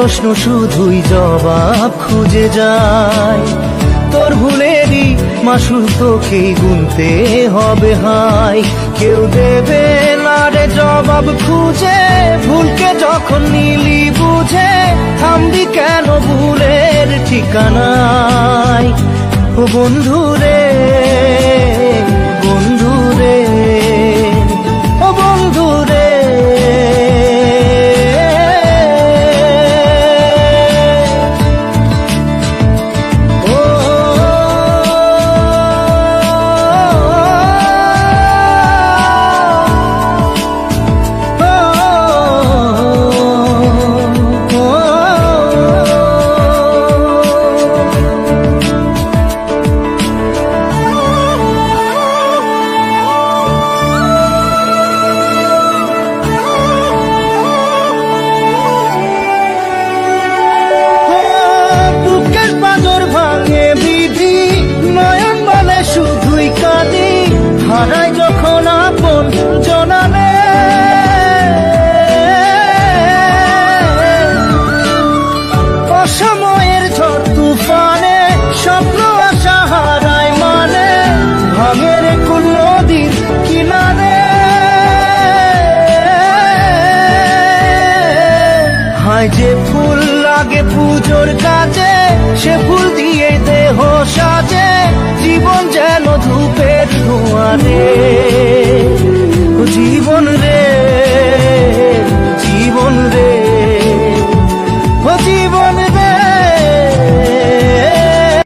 প্রশ্ন শুধুই জবাব খুঁজে যায়। তোর ভুলেরই মাসুল তোকেই গুনতে হবে হায়। কেউ দেবে না রে জবাব খুঁজে, ভুলকে যখন নিলি বুঝে থামবি কেন ভুলের ঠিকানায়। ও বন্ধু রে, বন্ধু রে, ও বন্ধু রে। হারাই যখন আপন জনালে, অসময়ের ঝড় তুফানে স্বপ্ন আশা হারায় মানে, ভাঙের কোন নদীর কিনারে। হায় যে ফুল লাগে পুজোর কাজে, সে ফুল দিয়ে দেহ সাজে, জীবন যেন ধূপের ধোঁয়া রে।